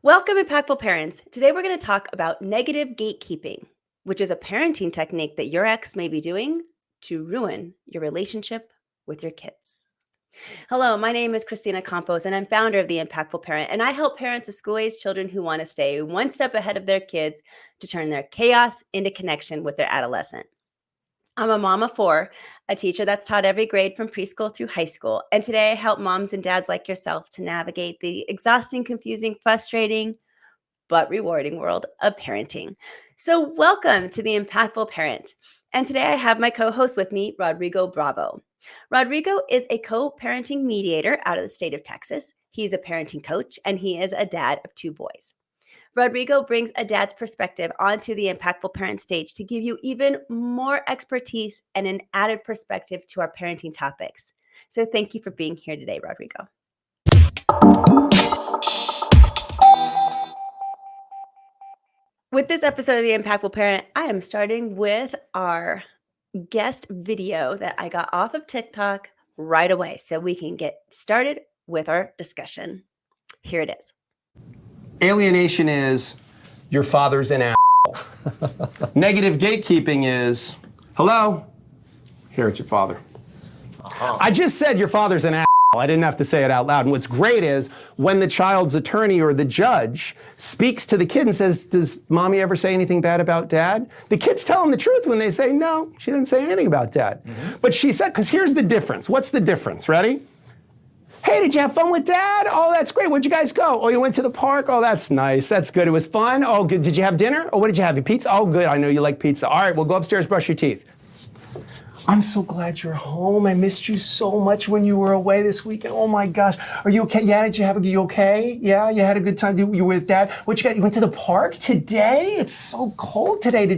Welcome, impactful parents. Today we're going to talk about negative gatekeeping, which is a parenting technique that your ex may be doing to ruin your relationship with your kids. Hello, my name is Christina Campos, and I'm founder of The Impactful Parent, and I help parents of school-age children who want to stay one step ahead of their kids to turn their chaos into connection with their adolescent. I'm a mom of four, a teacher that's taught every grade from preschool through high school, and today I help moms and dads like yourself to navigate the exhausting, confusing, frustrating, but rewarding world of parenting. So, welcome to The Impactful Parent. And today I have my co host with me, Rodrigo Bravo. Rodrigo is a co parenting mediator out of the state of Texas. He's a parenting coach and he is a dad of two boys. Rodrigo brings a dad's perspective onto the Impactful Parent stage to give you even more expertise and an added perspective to our parenting topics. So, thank you for being here today, Rodrigo. With this episode of The Impactful Parent, I am starting with our guest video that I got off of TikTok right away so we can get started with our discussion. Here it is. Alienation is your father's an asshole. Negative gatekeeping is, hello, here it's your father. I just said your father's an asshole. I didn't have to say it out loud. And what's great is when the child's attorney or the judge speaks to the kid and says, does mommy ever say anything bad about dad? The kids tell him the truth when they say, no, she didn't say anything about dad. But she said, because here's the difference. What's the difference? Ready? Hey, did you have fun with dad? Oh, that's great. Where'd you guys go? Oh, you went to the park? Oh, that's nice. That's good. It was fun. Oh, good. Did you have dinner? Oh, what did you have? Pizza? Oh, good. I know you like pizza. All right, well, go upstairs, brush your teeth. I'm so glad you're home. I missed you so much when you were away this weekend. Oh my gosh. Are you okay? Yeah, you okay? Yeah, you had a good time. You were with dad? What you got? You went to the park today? It's so cold today.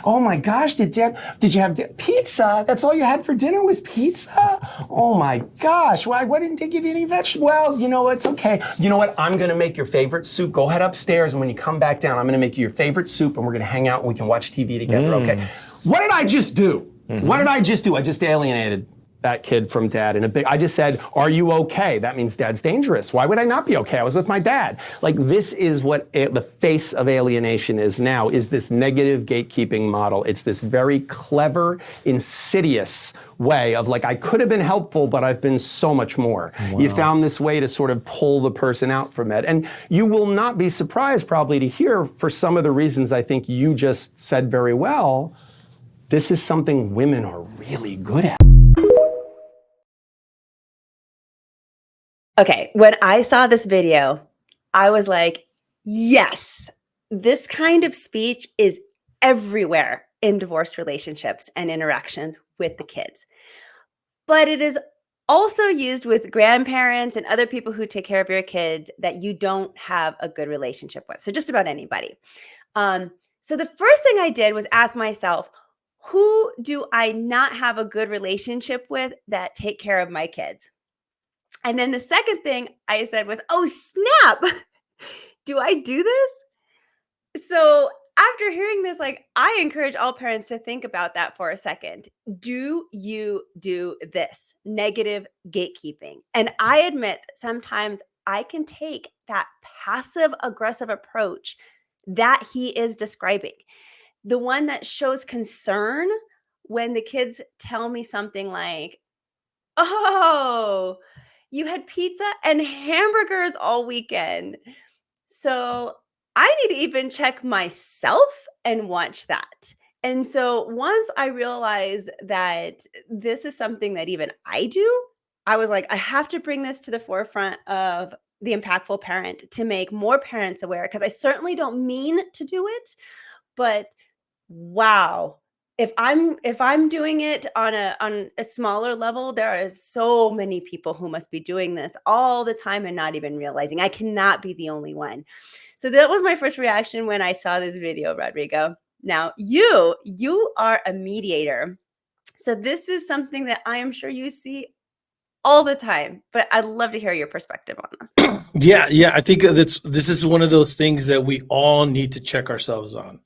Oh my gosh, did you have pizza? That's all you had for dinner was pizza? Oh my gosh. Why didn't they give you any vegetables? Well, you know, it's okay. You know what? I'm going to make your favorite soup. Go head upstairs, and when you come back down, I'm going to make you your favorite soup, and we're going to hang out and we can watch TV together, okay? What did I just do? What did I just do? I just alienated that kid from dad. I just said, are you okay? That means dad's dangerous. Why would I not be okay? I was with my dad. Like, this is what the face of alienation is now, is this negative gatekeeping model. It's this very clever, insidious way of like, I could have been helpful, but I've been so much more. Wow. You found this way to sort of pull the person out from it. And you will not be surprised probably to hear, for some of the reasons I think you just said very well, this is something women are really good at. Okay, when I saw this video, I was like, yes, this kind of speech is everywhere in divorce relationships and interactions with the kids. But it is also used with grandparents and other people who take care of your kids that you don't have a good relationship with. So just about anybody. So the first thing I did was ask myself, who do I not have a good relationship with that take care of my kids? And then the second thing I said was, oh, snap. Do I do this? So after hearing this, like, I encourage all parents to think about that for a second. Do you do this? Negative gatekeeping. And I admit sometimes I can take that passive aggressive approach that he is describing. The one that shows concern when the kids tell me something like, oh, you had pizza and hamburgers all weekend. So I need to even check myself and watch that. And so once I realized that this is something that even I do, I was like, I have to bring this to the forefront of the impactful parent to make more parents aware, because I certainly don't mean to do it, but wow. If I'm doing it on a smaller level, there are so many people who must be doing this all the time and not even realizing. I cannot be the only one. So that was my first reaction when I saw this video, Rodrigo. Now, you are a mediator. So this is something that I am sure you see all the time, but I'd love to hear your perspective on this. Yeah. I think this is one of those things that we all need to check ourselves on.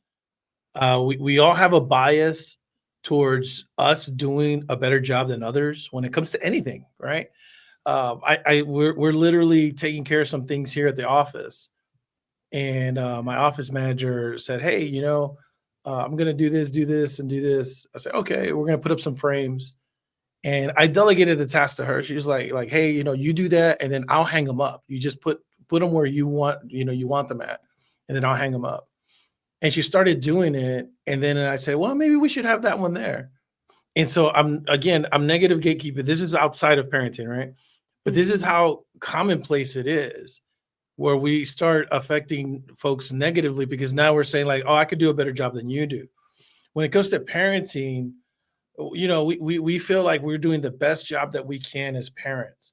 We all have a bias towards us doing a better job than others when it comes to anything, right? We're literally taking care of some things here at the office, And my office manager said, "Hey, I'm going to do this, and do this." I said, "Okay, we're going to put up some frames." And I delegated the task to her. She's like, "Hey, you do that, and then I'll hang them up. You just put them where you want them at, and then I'll hang them up." And she started doing it, and then I said, "Well, maybe we should have that one there." And so I'm negative gatekeeper. This is outside of parenting, right? But this is Mhm. how commonplace it is, where we start affecting folks negatively because now we're saying like, "Oh, I could do a better job than you do." When it comes to parenting, we feel like we're doing the best job that we can as parents,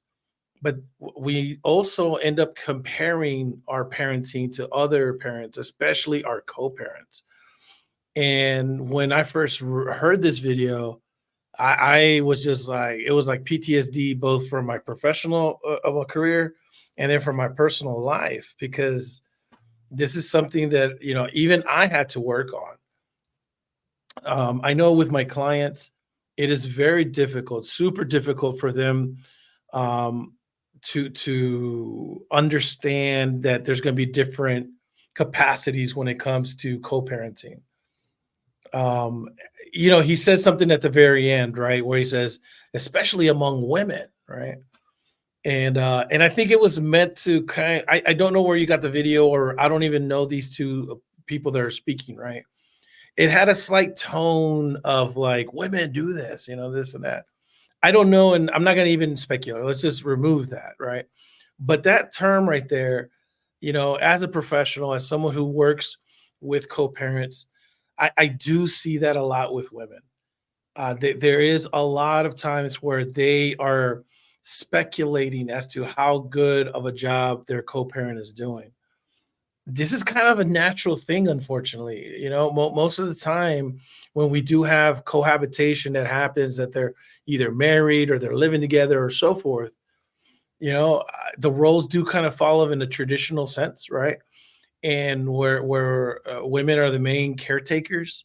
but we also end up comparing our parenting to other parents, especially our co-parents. And when I first heard this video, I was just like, it was like PTSD, both from my professional of a career and then from my personal life, because this is something that, even I had to work on. I know with my clients, it is very difficult, super difficult for them um, to understand that there's going to be different capacities when it comes to co-parenting. Um, he says something at the very end, right, where he says, especially among women, right? And I think it was meant to I don't know where you got the video, or I don't even know these two people that are speaking, right? It had a slight tone of like, women do this, this and that. I don't know, and I'm not going to even speculate. Let's just remove that, right? But that term right there, as a professional, as someone who works with co-parents, I do see that a lot with women. There is a lot of times where they are speculating as to how good of a job their co-parent is doing. This is kind of a natural thing, unfortunately. Most of the time when we do have cohabitation that happens, that they're either married or they're living together or so forth, the roles do kind of follow in a traditional sense, right? And where women are the main caretakers,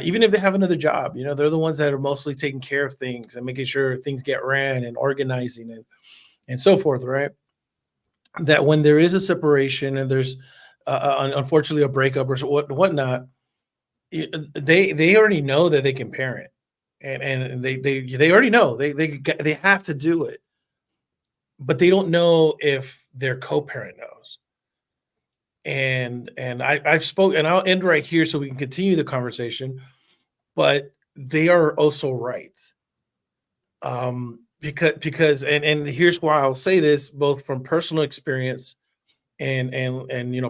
even if they have another job, they're the ones that are mostly taking care of things and making sure things get ran and organizing and so forth, right? That when there is a separation and there's unfortunately a breakup or whatnot, they already know that they can parent, and they already know they have to do it, but they don't know if their co-parent knows. And I've spoken, and I'll end right here so we can continue the conversation. But they are also right, because and here's why I'll say this, both from personal experience and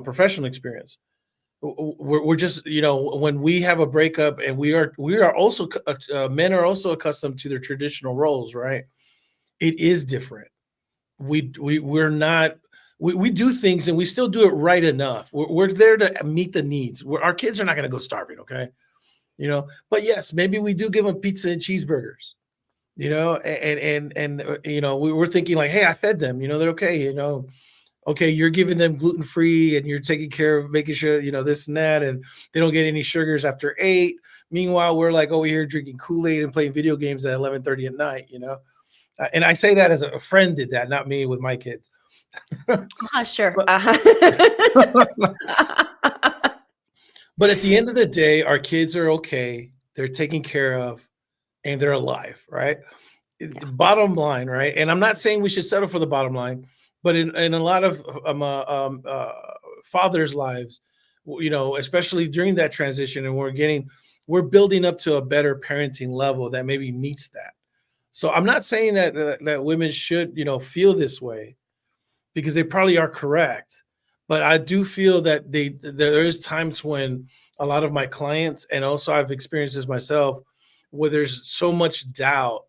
professional experience. We're just, when we have a breakup, and we are also men are also accustomed to their traditional roles, right? It is different. We're not, we do things and we still do it right enough. We're there to meet the needs. Our kids are not going to go starving, okay? But yes, maybe we do give them pizza and cheeseburgers, and we're thinking like, hey, I fed them, they're okay, okay, you're giving them gluten free and you're taking care of making sure, this and that, and they don't get any sugars after 8. Meanwhile, we're like over here drinking Kool-Aid and playing video games at 11:30 at night, and I say that as a friend did that, not me with my kids. Sure. But but at the end of the day, our kids are okay. They're taken care of and they're alive, right? Yeah. Bottom line, right? And I'm not saying we should settle for the bottom line, but in a lot of fathers' lives, especially during that transition, and we're building up to a better parenting level that maybe meets that. So I'm not saying that women should, feel this way, because they probably are correct. But I do feel that there is times when a lot of my clients, and also I've experienced this myself, where there's so much doubt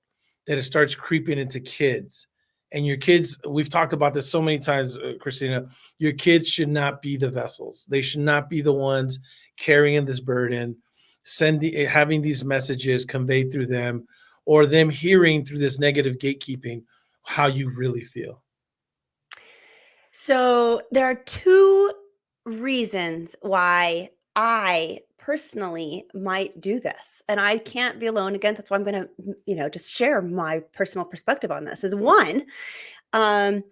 that it starts creeping into kids. And your kids, we've talked about this so many times, Christina, your kids should not be the vessels. They should not be the ones carrying this burden, having these messages conveyed through them, or them hearing through this negative gatekeeping how you really feel. So there are two reasons why I personally might do this, and I can't be alone. Again, that's why I'm gonna, just share my personal perspective on this. Is one, um,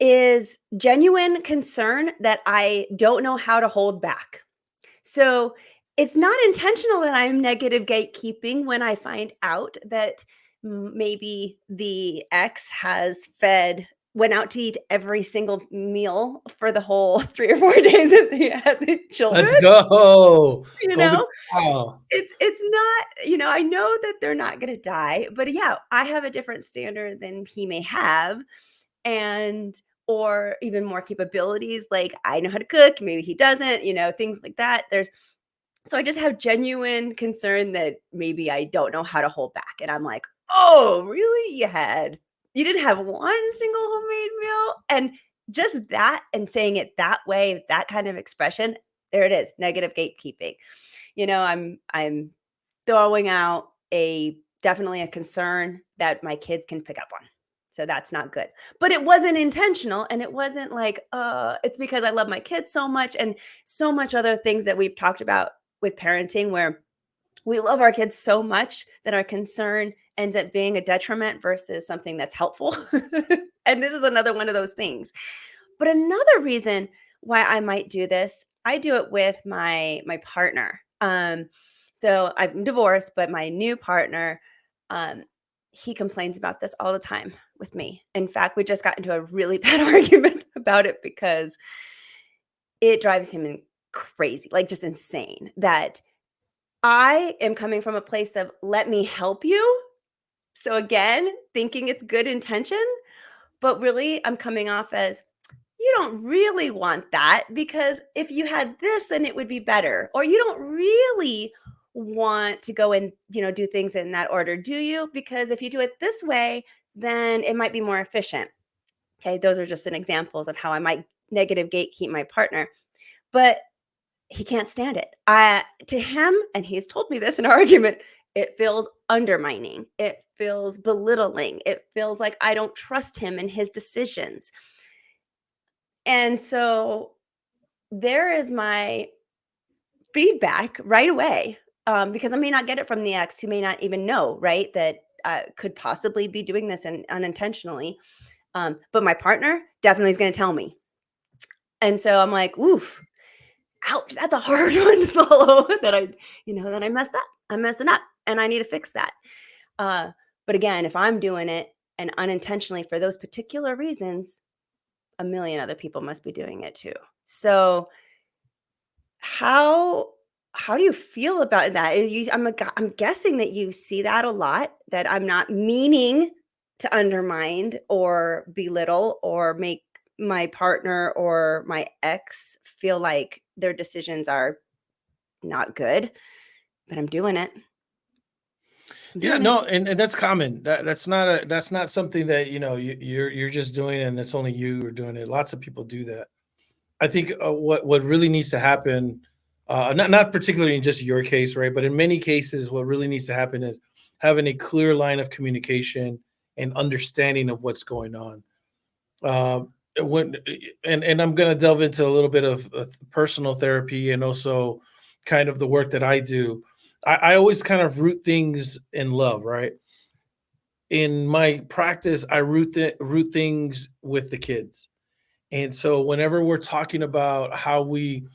is genuine concern that I don't know how to hold back. So it's not intentional that I'm negative gatekeeping when I find out that maybe the ex has went out to eat every single meal for the whole 3 or 4 days that they had the children, Let's go. you Golden know? cow. It's not, I know that they're not gonna die, but yeah, I have a different standard than he may have, and or even more capabilities, like, I know how to cook, maybe he doesn't, things like that. So I just have genuine concern that maybe I don't know how to hold back, and I'm like, "Oh, really? You didn't have one single homemade meal?" And just that and saying it that way, that kind of expression, there it is, negative gatekeeping. I'm throwing out a definitely a concern that my kids can pick up on. So that's not good. But it wasn't intentional, and it wasn't like, it's because I love my kids so much and so much other things that we've talked about with parenting where we love our kids so much that our concern ends up being a detriment versus something that's helpful. And this is another one of those things. But another reason why I might do this, I do it with my partner. So I'm divorced, but my new partner, um, he complains about this all the time with me. In fact, we just got into a really bad argument about it because it drives him crazy, like just insane that I am coming from a place of let me help you. So again, thinking it's good intention, but really I'm coming off as you don't really want that because if you had this, then it would be better. Or you don't really want to go and, do things in that order, do you? Because if you do it this way, then it might be more efficient. Okay. Those are just an examples of how I might negative gatekeep my partner. But he can't stand it. To him, and he's told me this in our argument, it feels undermining. It feels belittling. It feels like I don't trust him and his decisions. And so there is my feedback right away, because I may not get it from the ex who may not even know, right, that could possibly be doing this and unintentionally. But my partner definitely is going to tell me. And so I'm like, oof, ouch, that's a hard one to swallow that I messed up. I'm messing up and I need to fix that. Uh, but again, if I'm doing it and unintentionally for those particular reasons, a million other people must be doing it too. So how how do you feel about that? I'm guessing that you see that a lot, that I'm not meaning to undermine or belittle or make my partner or my ex feel like their decisions are not good, but I'm doing it. I'm Yeah, doing it. no, and that's common. That's not something that you're just doing and it's only you are doing it. Lots of people do that. I think what really needs to happen, not particularly in just your case, right? But in many cases, what really needs to happen is having a clear line of communication and understanding of what's going on. Uh, when and I'm going to delve into a little bit of personal therapy and also kind of the work that I do. I always kind of root things in love, right? In my practice, I root things with the kids. And so whenever we're talking about how we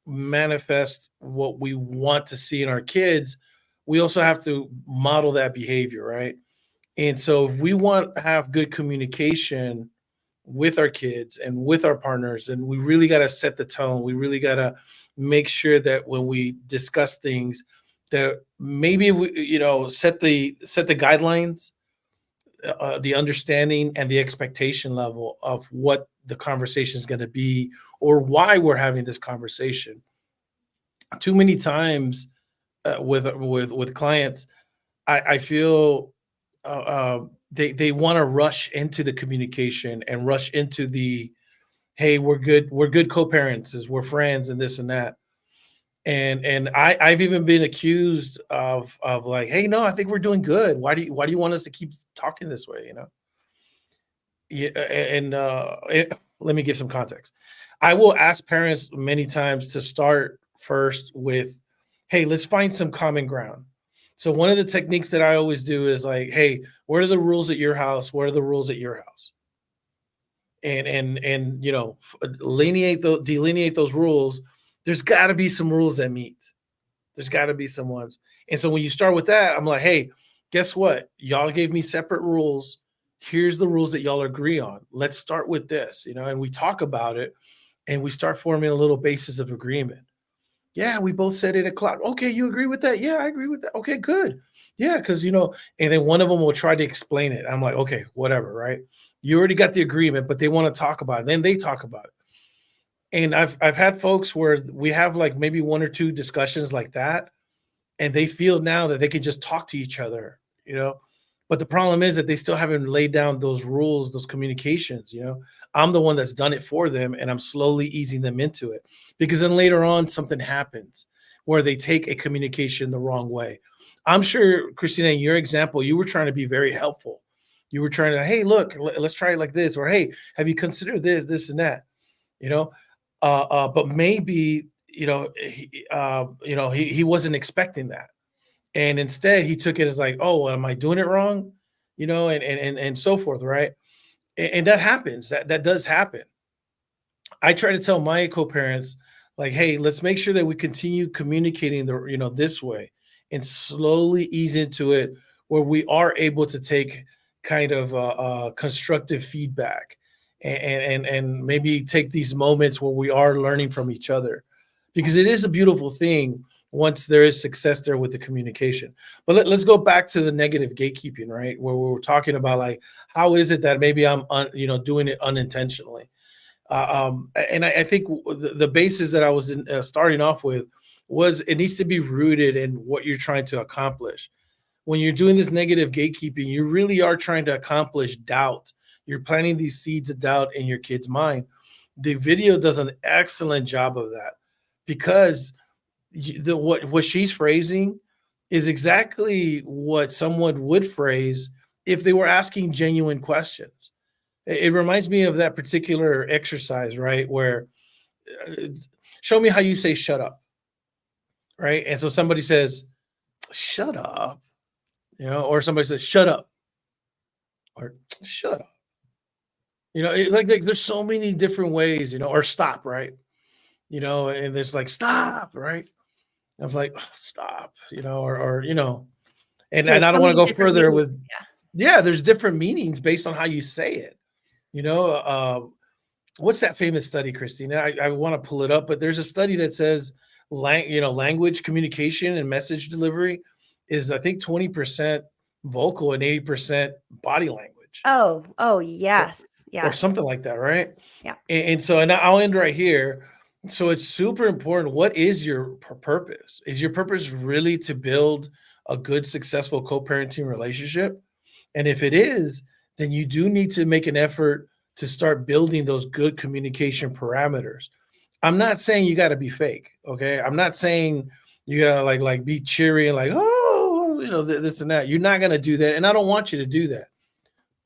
manifest what we want to see in our kids, we also have to model that behavior, right? And so if we want to have good communication with our kids and with our partners, and we really got to set the tone. We really got to make sure that when we discuss things, that maybe we, set the guidelines, the understanding and the expectation level of what the conversation is going to be or why we're having this conversation. Too many times with clients, I feel they want to rush into the communication and rush into the hey, we're good co-parents, as we're friends and this and that. And I've even been accused of like, hey, no, I think we're doing good. Why do you want us to keep talking this way? Yeah, let me give some context. I will ask parents many times to start first with, "Hey, let's find some common ground." So one of the techniques that I always do is like, "Hey, what are the rules at your house? What are the rules at your house?" and delineate those rules, there's got to be some rules that meet. There's got to be some ones. And so when you start with that, I'm like, hey, guess what? Y'all gave me separate rules. Here's the rules that y'all agree on. Let's start with this, and we talk about it and we start forming a little basis of agreement. Yeah, we both said 8 o'clock. Okay, you agree with that? Yeah, I agree with that. Okay, good. Yeah, because and then one of them will try to explain it. I'm like, okay, whatever, right? You already got the agreement, but they want to talk about it. Then they talk about it. And I've had folks where we have like maybe 1 or 2 discussions like that, and they feel now that they can just talk to each other, But the problem is that they still haven't laid down those rules, those communications. I'm the one that's done it for them, and I'm slowly easing them into it, because then later on something happens where they take a communication the wrong way. I'm sure, Christina, in your example, you were trying to be very helpful. You were trying to, hey, look, let's try it like this, or hey, have you considered this, and that, but maybe he wasn't expecting that, and instead he took it as like, oh, am I doing it wrong, and so forth, right? And that happens. That does happen. I try to tell my co-parents, like, hey, let's make sure that we continue communicating this way, and slowly ease into it where we are able to take kind of constructive feedback, and maybe take these moments where we are learning from each other, because it is a beautiful thing once there is success there with the communication. But let's go back to the negative gatekeeping, right? Where we were talking about, like, how is it that maybe I'm doing it unintentionally. And I think the basis that I was starting off with was, it needs to be rooted in what you're trying to accomplish. When you're doing this negative gatekeeping, you really are trying to accomplish doubt. You're planting these seeds of doubt in your kid's mind. The video does an excellent job of that, because what she's phrasing is exactly what someone would phrase if they were asking genuine questions. It reminds me of that particular exercise, right? Where show me how you say shut up, right? And so somebody says, shut up, or somebody says, shut up, or shut up. Like there's so many different ways, or stop, right? And it's like, stop, right? I was like, oh, stop, and There's I so don't want to many go different further meanings. with, Yeah. yeah, there's different meanings based on how you say it. You know, what's that famous study, Christina? I want to pull it up, but there's a study that says language communication and message delivery is, I think, 20% vocal and 80% body language, Oh, or, yes. or Yes. something like that, right? Yeah. And I'll end right here. So it's super important. What is your purpose? Is your purpose really to build a good, successful co-parenting relationship? And if it is, then you do need to make an effort to start building those good communication parameters. I'm not saying you got to be fake, okay? I'm not saying you got to like be cheery and like, oh, this and that. You're not going to do that, and I don't want you to do that.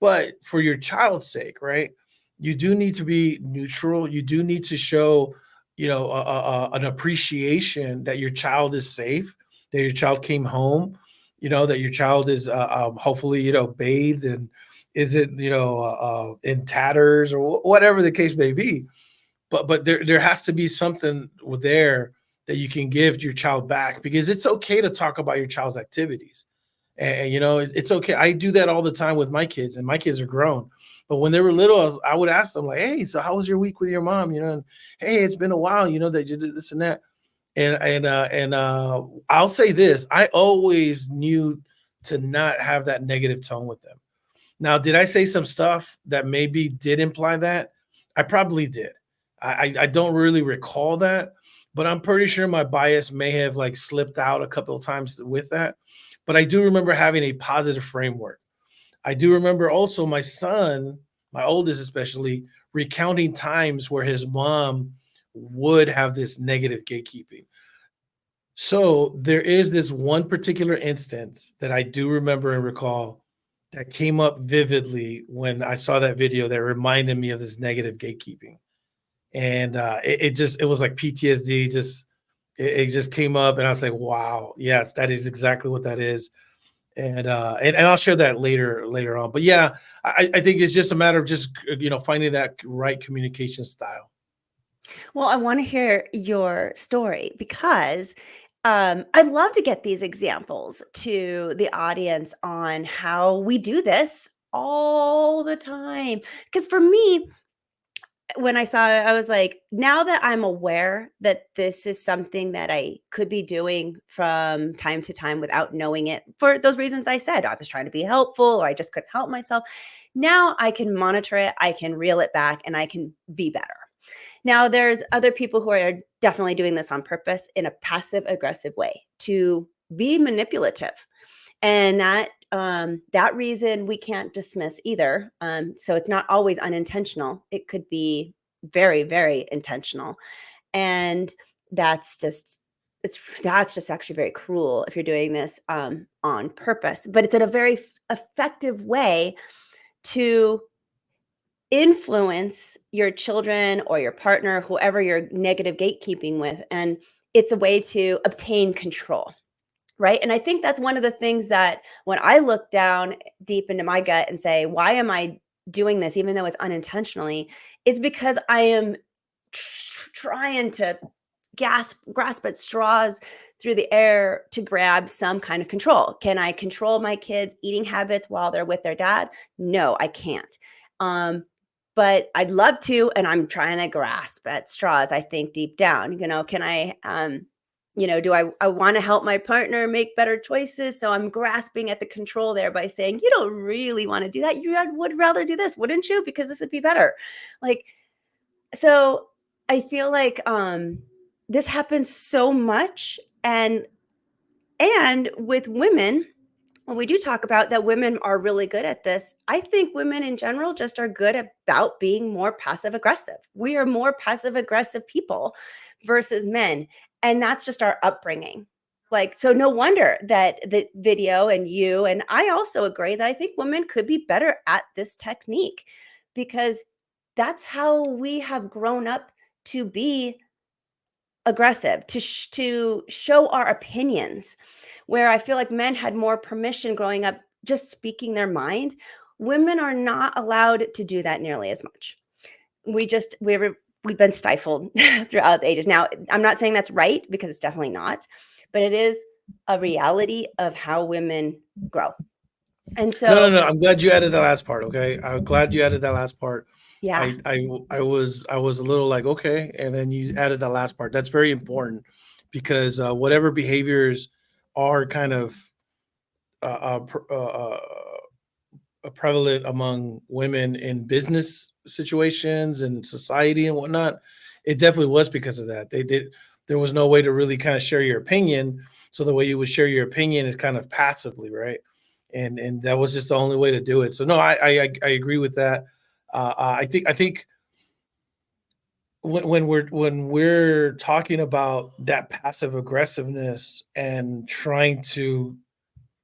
But for your child's sake, right? You do need to be neutral. You do need to show, an appreciation that your child is safe, that your child came home, that your child is hopefully, bathed and isn't, in tatters, or whatever the case may be. But there has to be something there that you can give your child back, because it's okay to talk about your child's activities. And it's okay. I do that all the time with my kids, and my kids are grown. But when they were little, I would ask them, like, hey, so how was your week with your mom? And hey, it's been a while, that you did this and that. And I'll say this: I always knew to not have that negative tone with them. Now, did I say some stuff that maybe did imply that? I probably did. I don't really recall that, but I'm pretty sure my bias may have like slipped out a couple of times with that. But I do remember having a positive framework. I do remember also my son, my oldest especially, recounting times where his mom would have this negative gatekeeping. So there is this one particular instance that I do remember and recall that came up vividly when I saw that video, that reminded me of this negative gatekeeping. And it was like PTSD, it just came up, and I was like, wow, yes, that is exactly what that is. And I'll share that later on. But yeah, I think it's just a matter of just finding that right communication style. Well, I want to hear your story because I'd love to get these examples to the audience on how we do this all the time. Because for me, when I saw it, I was like, now that I'm aware that this is something that I could be doing from time to time without knowing it, for those reasons I said, I was trying to be helpful or I just couldn't help myself. Now I can monitor it, I can reel it back, and I can be better. Now, there's other people who are definitely doing this on purpose in a passive aggressive way to be manipulative. And that reason we can't dismiss either. So it's not always unintentional. It could be very, very intentional. And that's just that's just actually very cruel if you're doing this on purpose. But it's in a very effective way to influence your children or your partner, whoever you're negative gatekeeping with. And it's a way to obtain control. Right. And I think that's one of the things that when I look down deep into my gut and say, why am I doing this, even though it's unintentionally? It's because I am trying to grasp at straws through the air to grab some kind of control. Can I control my kids' eating habits while they're with their dad? No, I can't. But I'd love to, and I'm trying to grasp at straws, I think deep down. Can I do I want to help my partner make better choices? So I'm grasping at the control there by saying, you don't really want to do that. You would rather do this, wouldn't you? Because this would be better. Like, so I feel like this happens so much. And with women, when we do talk about that women are really good at this, I think women in general just are good about being more passive aggressive. We are more passive aggressive people versus men. And that's just our upbringing. Like, so no wonder that the video and you, and I also agree that I think women could be better at this technique because that's how we have grown up to be aggressive, to show our opinions, where I feel like men had more permission growing up just speaking their mind. Women are not allowed to do that nearly as much. We've been stifled throughout the ages. Now, I'm not saying that's right because it's definitely not, but it is a reality of how women grow. And so, No. I'm glad you added the last part. Okay, I'm glad you added that last part. yeah, I was a little like, okay, and then you added that last part. That's very important because whatever behaviors are kind of prevalent among women in business situations and society and whatnot, it definitely was because of that. There was no way to really kind of share your opinion. So the way you would share your opinion is kind of passively, right? And that was just the only way to do it. So no, I agree with that. I think when we're talking about that passive aggressiveness and trying to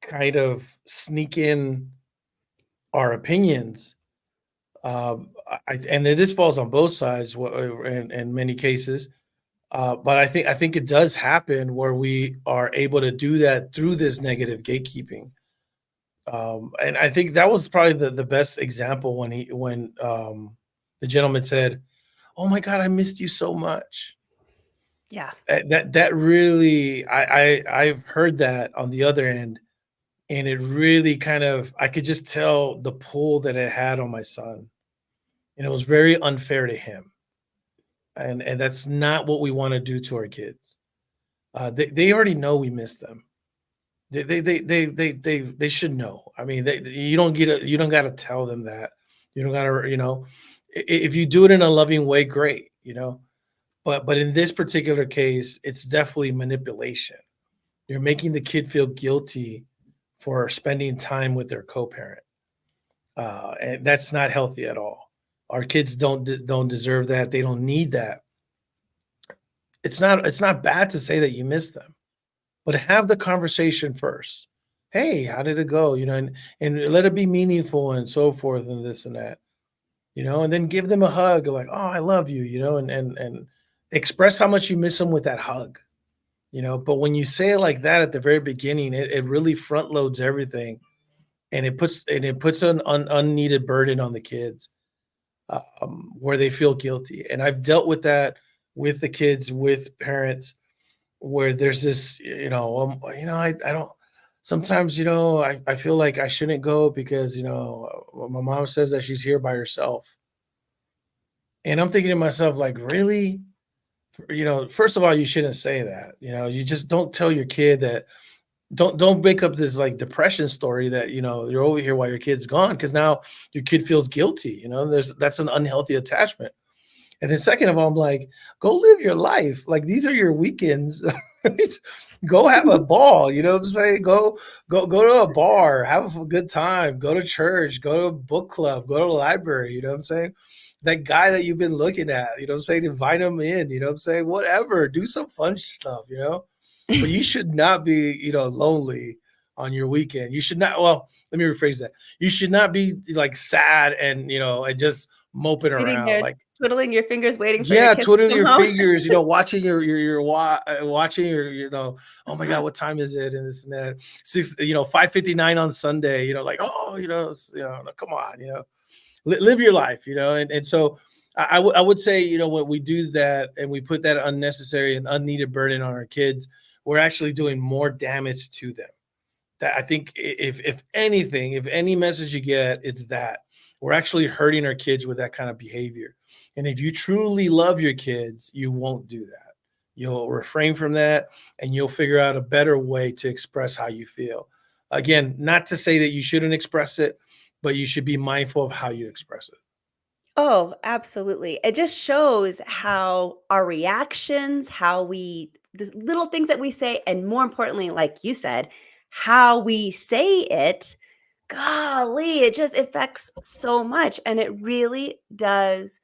kind of sneak in our opinions, and this falls on both sides in many cases. But I think it does happen where we are able to do that through this negative gatekeeping. And I think that was probably the best example when the gentleman said, "Oh my God, I missed you so much." yeah, That really, I've heard that on the other end, and it really kind of, I could just tell the pull that it had on my son, and it was very unfair to him. And that's not what we want to do to our kids. They already know we miss them. They should know. I mean, you don't got to tell them that. You don't got to, if you do it in a loving way, great, But in this particular case, it's definitely manipulation. You're making the kid feel guilty for spending time with their co-parent, and that's not healthy at all. Our kids don't deserve that. They don't need that. It's not bad to say that you miss them, but have the conversation first. Hey, how did it go? And let it be meaningful and so forth and this and that, and then give them a hug like, oh, I love you, and express how much you miss them with that hug. But when you say it like that at the very beginning, it really front loads everything, and it puts an unneeded burden on the kids, where they feel guilty. And I've dealt with that with the kids, with parents, where there's this, I don't. Sometimes, I feel like I shouldn't go because my mom says that she's here by herself, and I'm thinking to myself, like, really? First of all, you shouldn't say that. You just don't tell your kid that. Don't make up this like depression story that you're over here while your kid's gone, because now your kid feels guilty. That's an unhealthy attachment. And then second of all, I'm like, go live your life. Like, these are your weekends. Go have a ball. You know what I'm saying? Go to a bar, have a good time, go to church, go to a book club, go to the library. You know what I'm saying? That guy that you've been looking at, what I'm saying? Invite him in, what I'm saying? Whatever, do some fun stuff. But you should not be, lonely on your weekend. You should not, well, let me rephrase that. You should not be like sad and, and just moping Sitting around. there Like, twiddling your fingers waiting for your yeah, kids to twiddling come your home. fingers, watching watching your, oh my God, what time is it? And this and that. 5:59 on Sunday, like, oh, come on, live your life, and so I would say, when we do that and we put that unnecessary and unneeded burden on our kids, we're actually doing more damage to them. That I think, if anything, if any message you get, it's that we're actually hurting our kids with that kind of behavior. And if you truly love your kids, you won't do that. You'll refrain from that, and you'll figure out a better way to express how you feel. Again, not to say that you shouldn't express it, but you should be mindful of how you express it. Oh, absolutely. It just shows how our reactions, the little things that we say, and more importantly, like you said, how we say it, golly, it just affects so much. And it really does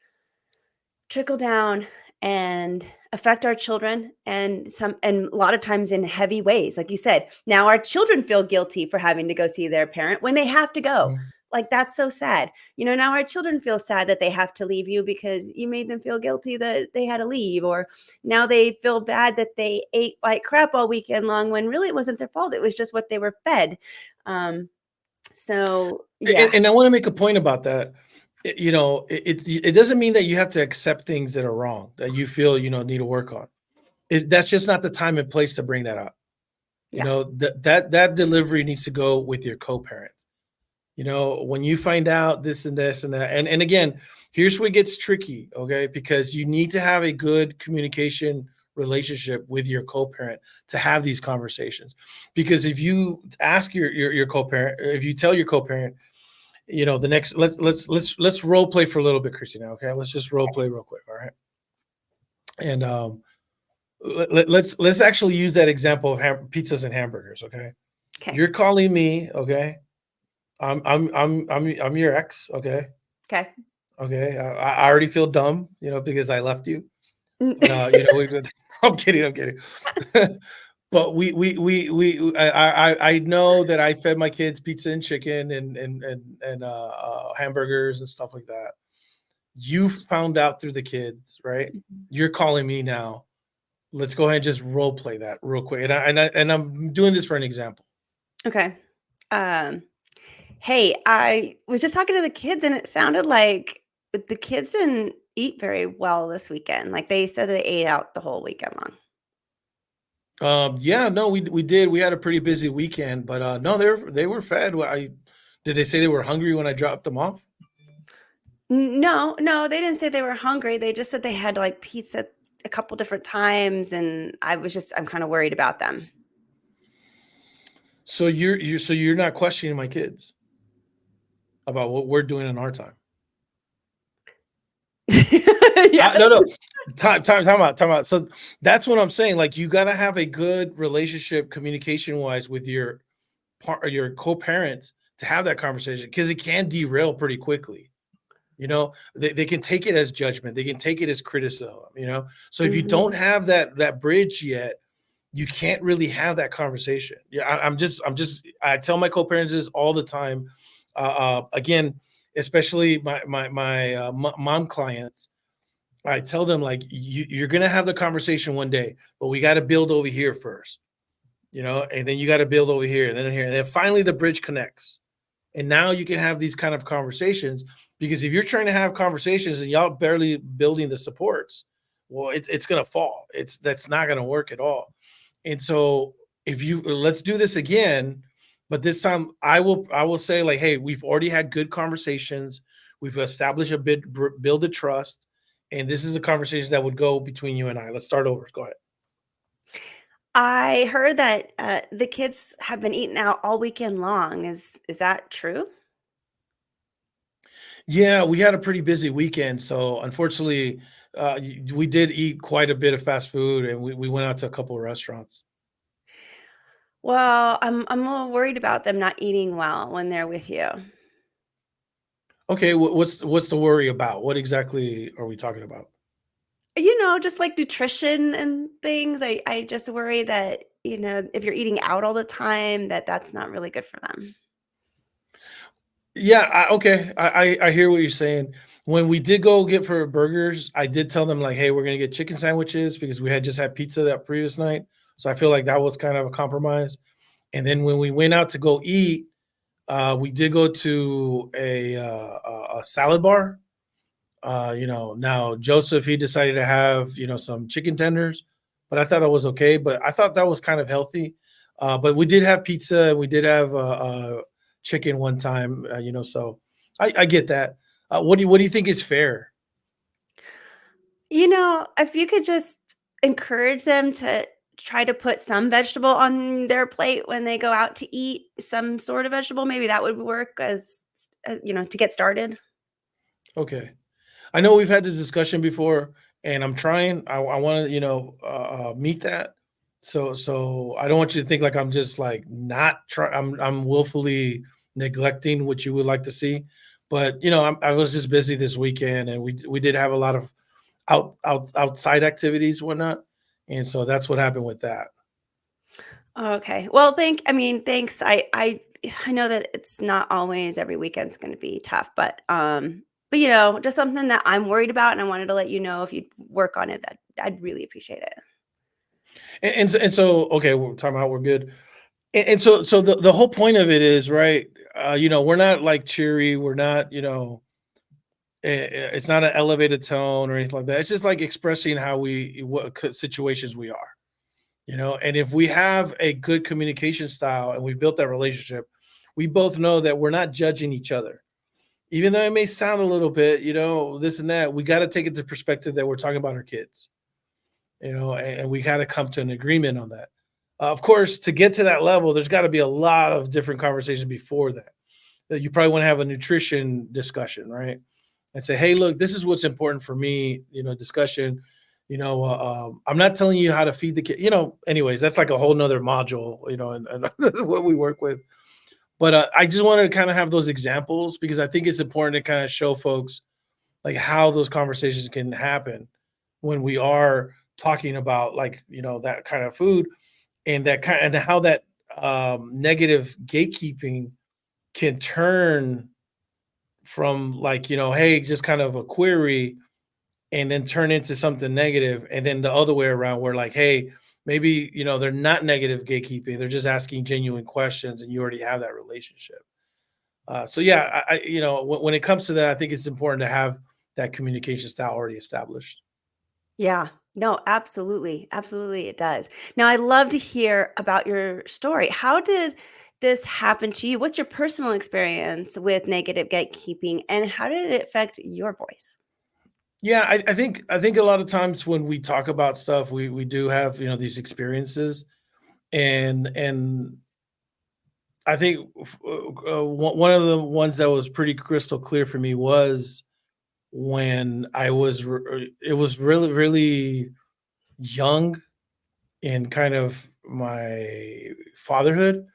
trickle down and affect our children, and a lot of times in heavy ways. Like you said, now our children feel guilty for having to go see their parent when they have to go. Mhm. Like, that's so sad. Now our children feel sad that they have to leave you because you made them feel guilty that they had to leave, or now they feel bad that they ate like crap all weekend long when really it wasn't their fault. It was just what they were fed. um so yeah. And I want to make a point about that. It doesn't mean that you have to accept things that are wrong, that you feel need to work on. That's just not the time and place to bring that up. Yeah. That delivery needs to go with your co-parent. When you find out this and this and that, and again, here's where it gets tricky, okay? Because you need to have a good communication relationship with your co-parent to have these conversations. Because if you ask your co-parent, if you tell your co-parent, the next, let's role play for a little bit, Christina. Okay, let's just role play real quick, all right? And let's actually use that example of pizzas and hamburgers. Okay, Okay. you're calling me. Okay, I'm your ex. Okay, Okay. okay. I already feel dumb, because I left you. Mm. But I'm kidding. I'm kidding. But I know that I fed my kids pizza and chicken and hamburgers and stuff like that. You found out through the kids, right? You're calling me now. Let's go ahead and just role play that real quick. And I'm doing this for an example. Okay. Um, hey, I was just talking to the kids, and it sounded like the kids didn't eat very well this weekend. Like, they said they ate out the whole weekend long. Yeah, no, we did. We had a pretty busy weekend, but no, they were fed. Did they say they were hungry when I dropped them off? No, no, they didn't say they were hungry. They just said they had like pizza a couple different times, and I'm kind of worried about them. So you're not questioning my kids about what we're doing in our time. Yeah. No. Time out. So that's what I'm saying. Like, you got to have a good relationship, communication wise, with your co-parents to have that conversation, because it can derail pretty quickly. They can take it as judgment. They can take it as criticism. So if you Mhm. don't have that bridge yet, you can't really have that conversation. Yeah, I tell my co-parents this all the time. Again, especially my mom clients. I tell them like you're gonna have the conversation one day, but we got to build over here first, and then you got to build over here and then here, and then finally the bridge connects. And now you can have these kind of conversations, because if you're trying to have conversations and y'all barely building the supports, well, it's gonna fall. That's not gonna work at all. And so if you let's do this again, but this time I will say like, hey, we've already had good conversations. We've established a bit build a trust, and this is a conversation that would go between you and I. Let's start over. Go ahead. I heard that the kids have been eating out all weekend long. Is that true? Yeah, we had a pretty busy weekend, so unfortunately, we did eat quite a bit of fast food, and we went out to a couple of restaurants. Well, I'm a little worried about them not eating well when they're with you. Okay, what's the worry about? What exactly are we talking about? Just like nutrition and things. I just worry that, if you're eating out all the time, that's not really good for them. Yeah, okay, I hear what you're saying. When we did go get for burgers, I did tell them like, hey, we're gonna get chicken sandwiches because we had just had pizza that previous night, so I feel like that was kind of a compromise. And then when we went out to go eat, we did go to a salad bar. Now Joseph, he decided to have, some chicken tenders, but I thought that was okay. But I thought that was kind of healthy. But we did have pizza. We did have chicken one time. So I get that. What do you think is fair? If you could just encourage them to try to put some vegetable on their plate when they go out to eat, some sort of vegetable, maybe that would work to get started. Okay. I know we've had this discussion before, and I'm trying. I want to, meet that. So I don't want you to think like I'm just like not trying. I'm willfully neglecting what you would like to see, but I was just busy this weekend, and we did have a lot of outside activities, whatnot, and so that's what happened with that. Okay. Well, thanks. I know that it's not always every weekend's going to be tough, but just something that I'm worried about, and I wanted to let you know if you'd work on it, that I'd really appreciate it. And so okay, we're talking about we're good. And so the whole point of it is right. We're not like cheery. We're not. It's not an elevated tone or anything like that. It's just like expressing how what situations we are. And if we have a good communication style and we've built that relationship, we both know that we're not judging each other. Even though it may sound a little bit, this and that, we got to take it to perspective that we're talking about our kids, and we got to come to an agreement on that. Of course, to get to that level, there's got to be a lot of different conversations before that. That you probably want to have a nutrition discussion, right? And say, hey, look, this is what's important for me, discussion. I'm not telling you how to feed the kid, anyways, that's like a whole nother module, and what we work with. But I just wanted to kind of have those examples because I think it's important to kind of show folks like how those conversations can happen when we are talking about like, that kind of food, and that kind and how that negative gatekeeping can turn from like, hey, just kind of a query, and then turn into something negative, and then the other way around where like, hey, maybe they're not negative gatekeeping, they're just asking genuine questions, and you already have that relationship. So yeah, when it comes to that, I think it's important to have that communication style already established. Yeah. No, absolutely. Absolutely, it does. Now, I'd love to hear about your story. How did this happen to you? What's your personal experience with negative gatekeeping, and how did it affect your boys? Yeah, I think a lot of times when we talk about stuff, we do have these experiences, and I think one of the ones that was pretty crystal clear for me was when it was really really young in kind of my fatherhood.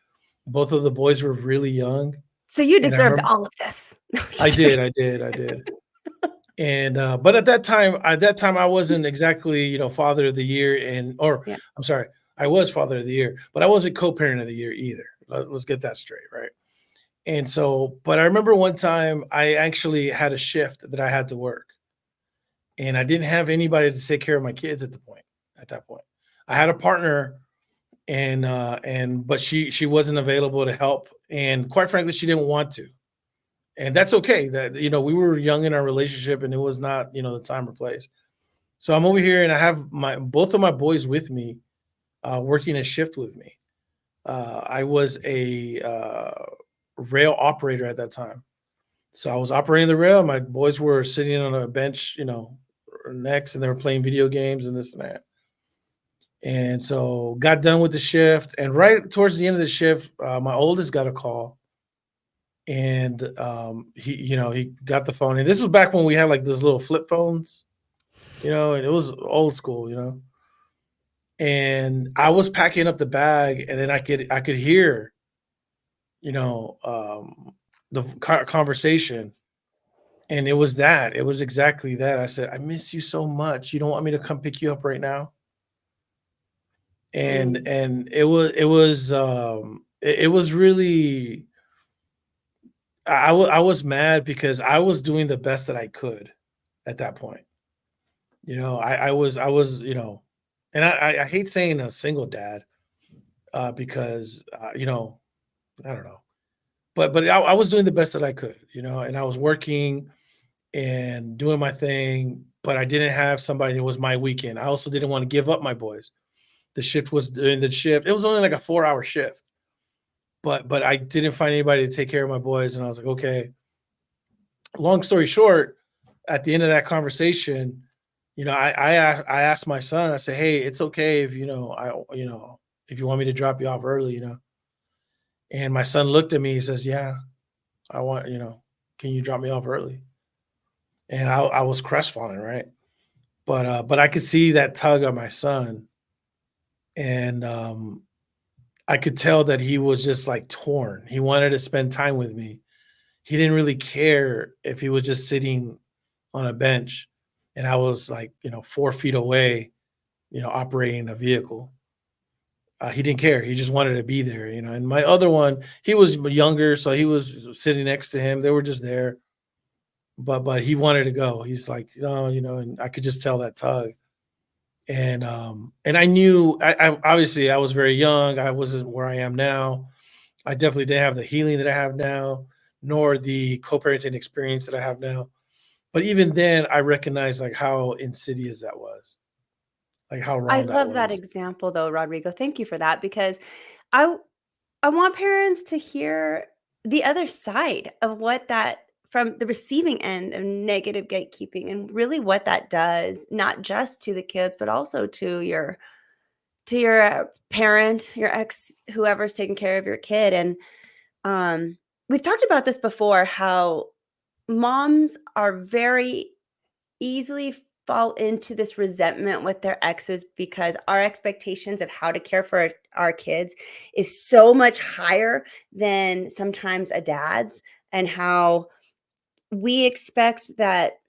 Both of the boys were really young, So you and I deserved remember all of this. No, I'm I just did, joking. I did. And but at that time I wasn't exactly father of the year, and or Yeah. I'm sorry, I was father of the year, but I wasn't co-parent of the year either. Let's get that straight, right? And so, but I remember one time I actually had a shift that I had to work, and I didn't have anybody to take care of my kids at that point. I had a partner, but she wasn't available to help, and quite frankly, she didn't want to. And that's okay. That, you know, we were young in our relationship, and it was not, you know, the time or place. So I'm over here, and I have both of my boys with me, working a shift with me. I was a rail operator at that time. So I was operating the rail. My boys were sitting on a bench, you know, next, and they were playing video games and this and that. And so got done with the shift, and right towards the end of the shift, my oldest got a call, and he got the phone. And this was back when we had like those little flip phones, you know, and it was old school, you know. And I was packing up the bag, and then I could hear, you know, the conversation. And it was exactly that. I said, "I miss you so much. You don't want me to come pick you up right now?" And Mm. it was really, I was mad because I was doing the best that I could at that point. You know, I was, you know, and I hate saying a single dad, because you know, I don't know, but I was doing the best that I could, you know, and I was working and doing my thing, but I didn't have somebody. It was my weekend. I also didn't want to give up my boys. The shift was during the shift. It was only like a 4-hour shift, but I didn't find anybody to take care of my boys, and I was like, okay. Long story short, at the end of that conversation, you know, I asked my son. I said, "Hey, it's okay if, you know, if you want me to drop you off early, you know." And my son looked at me. He says, "Yeah, I want, you know, can you drop me off early?" And I was crestfallen, right? But I could see that tug on my son, and I could tell that he was just like torn. He wanted to spend time with me. He didn't really care if he was just sitting on a bench and I was like, you know, 4 feet away, you know, operating a vehicle. He didn't care. He just wanted to be there, you know. And my other one, he was younger, so he was sitting next to him. They were just there, but he wanted to go. He's like, no, you know, and I could just tell that tug. And I knew, I obviously I was very young. I wasn't where I am now. I definitely didn't have the healing that I have now, nor the co-parenting experience that I have now. But even then, I recognized like how insidious that was, like how I wrong that love that was. example though, Rodrigo. Thank you for that because I I want parents to hear the other side of what that from the receiving end of negative gatekeeping and really what that does, not just to the kids, but also to your parent, your ex, whoever's taking care of your kid. And we've talked about this before, how moms are very easily fall into this resentment with their exes because our expectations of how to care for our kids is so much higher than sometimes a dad's, and how we expect that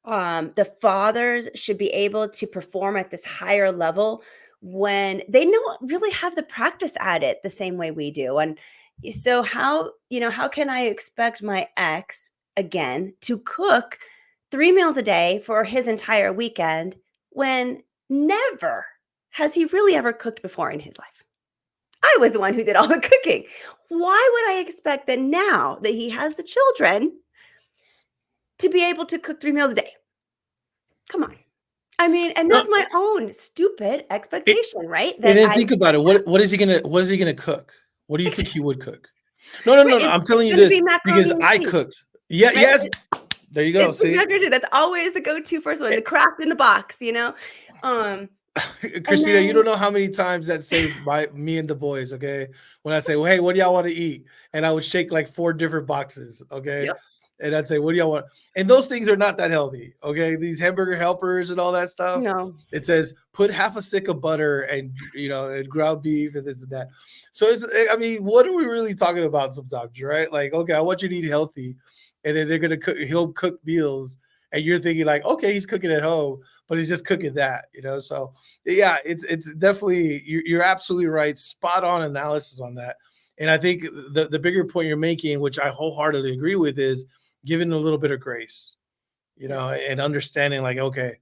the fathers should be able to perform at this higher level when they don't really have the practice at it the same way we do. And so how, how can I expect my ex again to cook 3 meals a day for his entire weekend when never has he really ever cooked before in his life? I was the one who did all the cooking. Why would I expect that now that he has the children to be able to cook 3 meals a day? Come on. I mean, and No, that's my own stupid it, expectation, right? and That then I think about it. What is he gonna cook? What do you think he would cook? No, no, right, no, no. I'm it's telling you gonna this be because macaroni and I cheese, cooked. Yeah, right? yes. There you go. It's See, macaroni. That's always the go-to first one, the craft in the box. Um, and Christina, you don't then know how many times that saved me and the boys. Okay, when I say, well, "Hey, what do y'all want to eat?" and I would shake like 4 different boxes. Okay, yep, and I'd say, "What do y'all want?" And those things are not that healthy. Okay, these hamburger helpers and all that stuff. no, It says put half a stick of butter and, you know, and ground beef and this and that. So I mean, what are we really talking about sometimes, right? Like, okay, I want you to eat healthy, and then they're gonna cook. He'll cook meals, and you're thinking like, okay, he's cooking at home, but he's just cooking that, you know. So yeah, it's definitely, you're absolutely right. Spot on analysis on that. And I think the bigger point you're making, which I wholeheartedly agree with, is giving a little bit of grace. and understanding like, okay,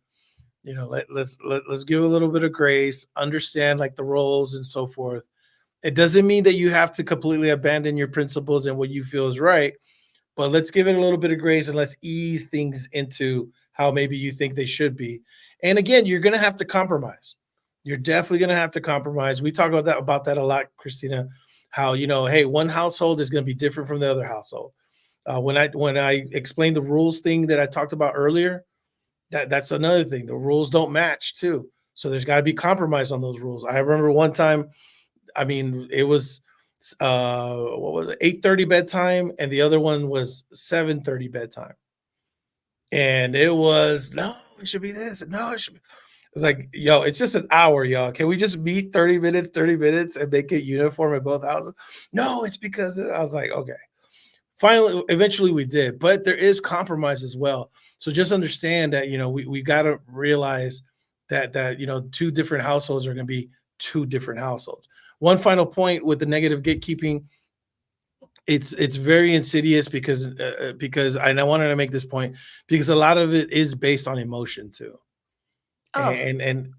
let's give a little bit of grace, understand like the roles and so forth. It doesn't mean that you have to completely abandon your principles and what you feel is right, but let's give it a little bit of grace and let's ease things into how maybe you think they should be. And again, you're going to have to compromise. You're definitely going to have to compromise. We talk about that a lot, Christina, how, hey, one household is going to be different from the other household. When I explained the rules thing that I talked about earlier, that's another thing. The rules don't match too. So there's got to be compromise on those rules. I remember one time, I mean, it was what was it, 8:30 bedtime, and the other one was 7:30 bedtime. And it was, no, it should be this. No, it should be. It's like, yo, it's just an hour, y'all. Can we just meet 30 minutes and make it uniform at both houses? No, it's because I was like, okay. Finally, eventually we did, but there is compromise as well. So just understand that, we got to realize that, two different households are going to be two different households. One final point with the negative gatekeeping, it's very insidious because and I wanted to make this point because a lot of it is based on emotion too. Oh, And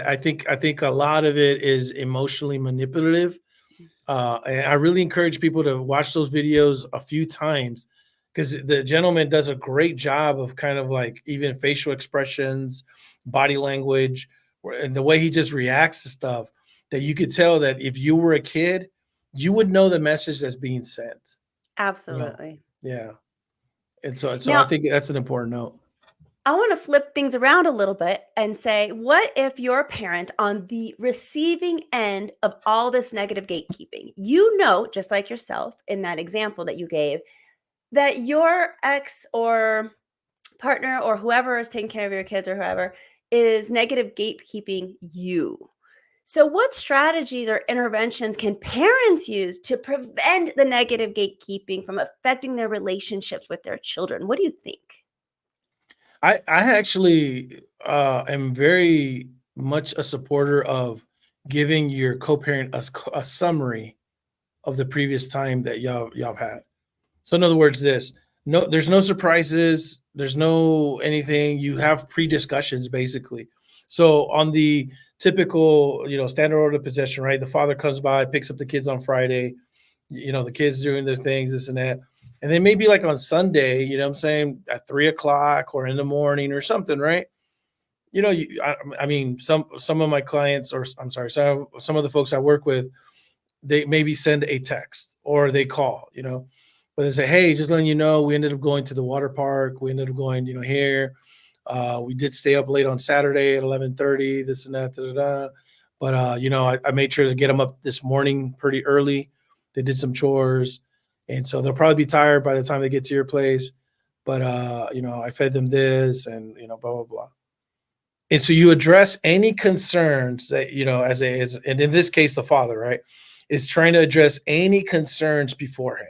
I think a lot of it is emotionally manipulative. And I really encourage people to watch those videos a few times because the gentleman does a great job of kind of like even facial expressions, body language, and the way he just reacts to stuff that you could tell that if you were a kid, you would know the message that's being sent. absolutely. Yeah. And so I Now, think that's an important note. I want to flip things around a little bit and say, what if you're a parent on the receiving end of all this negative gatekeeping? You know, just like yourself in that example that you gave, that your ex or partner or whoever is taking care of your kids or whoever is negative gatekeeping you. So, what strategies or interventions can parents use to prevent the negative gatekeeping from affecting their relationships with their children? What do you think? I actually am very much a supporter of giving your co-parent a summary of the previous time that y'all have had. So in other words, there's no surprises, there's no anything. You have pre-discussions basically. So on the typical, standard order of possession, right? The father comes by, picks up the kids on Friday, the kids doing their things, this and that. And then maybe like on Sunday, what I'm saying, at 3 o'clock or in the morning or something, right? I mean, some of my clients, or I'm sorry, some of the folks I work with, they maybe send a text or they call, but they say, hey, just letting you know, we ended up going to the water park. We ended up going, here. We did stay up late on Saturday at 11:30, this and that, da, da, da. But, I made sure to get them up this morning pretty early. They did some chores. And so they'll probably be tired by the time they get to your place. But, I fed them this and, blah, blah, blah. And so you address any concerns that, and in this case, the father, right, is trying to address any concerns beforehand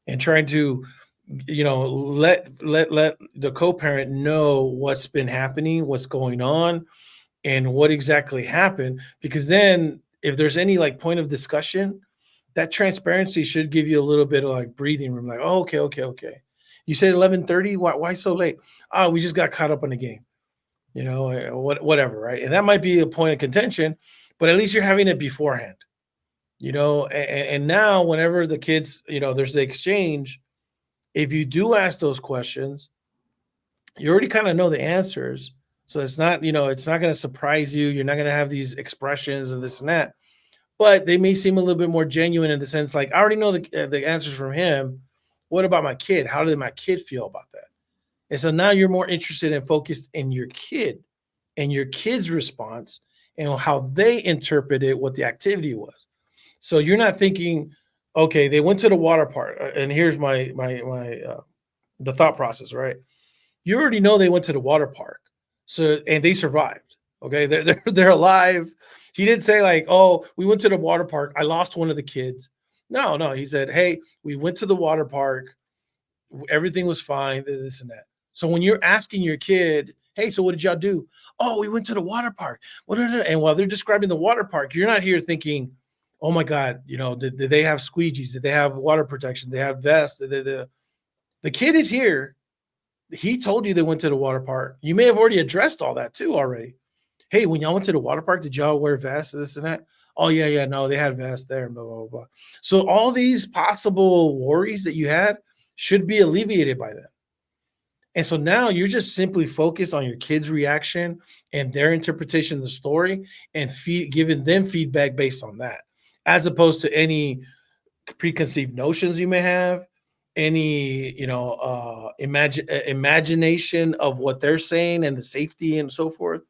and trying to, let the co-parent know what's been happening, what's going on, and what exactly happened. Because then if there's any like point of discussion, that transparency should give you a little bit of like breathing room. Like, oh, okay. You said 11:30. Why so late? Oh, we just got caught up on the game. Whatever, right? And that might be a point of contention, but at least you're having it beforehand. And now whenever the kids, there's the exchange, if you do ask those questions, you already kind of know the answers. So it's not, it's not going to surprise you. You're not going to have these expressions and this and that, but they may seem a little bit more genuine in the sense like, I already know the answers from him. What about my kid? How did my kid feel about that? And so now you're more interested and focused in your kid and your kid's response and how they interpreted what the activity was. So you're not thinking, okay, they went to the water park, and here's my the thought process, right? You already know they went to the water park, so and they survived. Okay, they're alive. He didn't say like, oh, we went to the water park. I lost one of the kids. No, he said, hey, we went to the water park. Everything was fine. This and that. So when you're asking your kid, hey, so what did y'all do? Oh, we went to the water park. And while they're describing the water park, you're not here thinking, oh my God, did they have squeegees? Did they have water protection? Did they have vests? The kid is here He told you they went to the water park. You may have already addressed all that too already. Hey, when y'all went to the water park, did y'all wear vests, this and that? Oh, yeah, yeah, no, they had vests there, blah, blah, blah. So all these possible worries that you had should be alleviated by that. And so now you're just simply focused on your kid's reaction and their interpretation of the story and giving them feedback based on that, as opposed to any preconceived notions you may have, any imagination of what they're saying and the safety and so forth.